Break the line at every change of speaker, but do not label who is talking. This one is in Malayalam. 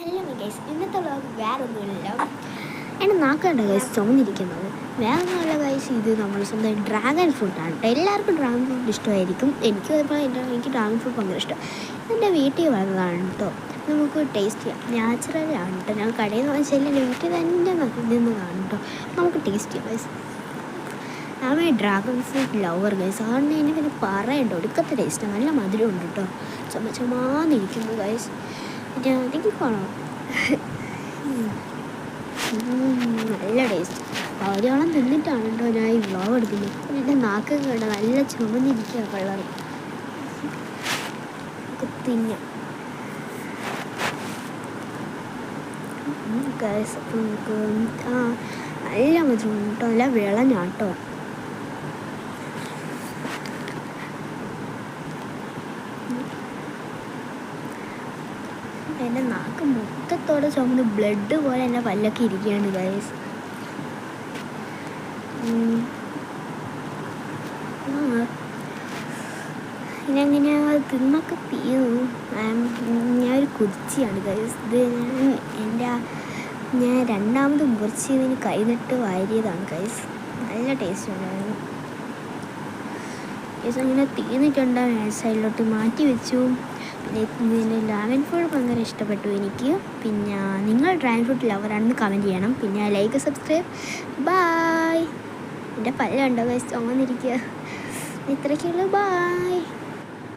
ഹലോ ഗൈസ്, ഇന്നത്തെ വ്ളോഗ് വേറൊന്നുമില്ല. എൻ്റെ നാക്കാണ്ട് ഗൈസ് ചുമന്നിരിക്കുന്നത് വേറൊന്നുമല്ല ഗൈസ്. ഇത് നമ്മൾ സ്വന്തം ഡ്രാഗൺ ഫ്രൂട്ടാണ്. എല്ലാവർക്കും ഡ്രാഗൺ ഫ്രൂട്ട് ഇഷ്ടമായിരിക്കും. എനിക്ക് എനിക്ക് ഡ്രാഗൺ ഫ്രൂട്ട് ഭയങ്കര ഇഷ്ടം. എൻ്റെ വീട്ടിൽ വന്നതാണ് കേട്ടോ. നമുക്ക് ടേസ്റ്റ് ചെയ്യാം. നാച്ചുറലാണ് കേട്ടോ. ഞാൻ കടയിൽ നിന്ന് വാങ്ങിച്ചാൽ എൻ്റെ വീട്ടിൽ തന്നെ നിന്നതാണ് കേട്ടോ. നമുക്ക് ടേസ്റ്റ് ചെയ്യാം ഗൈസ്. ഞാൻ ഡ്രാഗൺ ഫ്രൂട്ട് ലവർ ഗൈസ്. അതുകൊണ്ട് എനിക്കത് പറയണ്ട, ഒടുക്കത്തെ ടേസ്റ്റ്. നല്ല മധുരം ഉണ്ട് കേട്ടോ. ചുമന്നിരിക്കുന്നു ഗൈസ്. എനിക്ക് കാണാം നല്ല ടേസ്റ്റ്. പകുതിയോളം തിന്നിട്ടാണ് കേട്ടോ ഞാൻ ഈ വ്ളോഗ് എടുക്കുന്നത്. എൻ്റെ നാക്കൊക്കെ കേട്ടോ നല്ല ചുമന്നിരിക്കുക കളർ. തിന്നാം ഗൈസ്. നമുക്ക് നല്ല മധുരം കേട്ടോ. നല്ല വിളഞ്ഞാട്ടോ. എൻ്റെ നാക്ക് മൊത്തത്തോടെ ചുമന്ന് ബ്ലഡ് പോലെ എൻ്റെ പല്ലൊക്കെ ഇരിക്കുകയാണ് ഗൈസ്. ഇതെങ്ങനെ തിന്നൊക്കെ തീർന്നു. ഞാനൊരു കുതിച്ചിയാണ് ഗൈസ്. ഇത് ഞാൻ രണ്ടാമത് മുറിച്ച് ഇതിന് കൈനിട്ട് വാരിയതാണ് ഗൈസ്. നല്ല ടേസ്റ്റ് ഉണ്ടായിരുന്നു ഗൈസ്. അങ്ങനെ തീർന്നിട്ടുണ്ട്. സൈഡിലോട്ട് മാറ്റി വെച്ചു. പിന്നെ ഡ്രാഗൺ ഫ്രൂട്ട് ഭയങ്കര ഇഷ്ടപ്പെട്ടു എനിക്ക്. പിന്നെ നിങ്ങൾ ഡ്രാഗൺ ഫ്രൂട്ട് ലവറാണെന്ന് കമൻറ്റ് ചെയ്യണം. പിന്നെ ലൈക്ക്, സബ്സ്ക്രൈബ്. ബായ്. എൻ്റെ പല്ലുണ്ടോ ഗൈസ് ചുമന്നിരിക്കുക. ഇത്രയ്ക്കുള്ളൂ. ബായ്.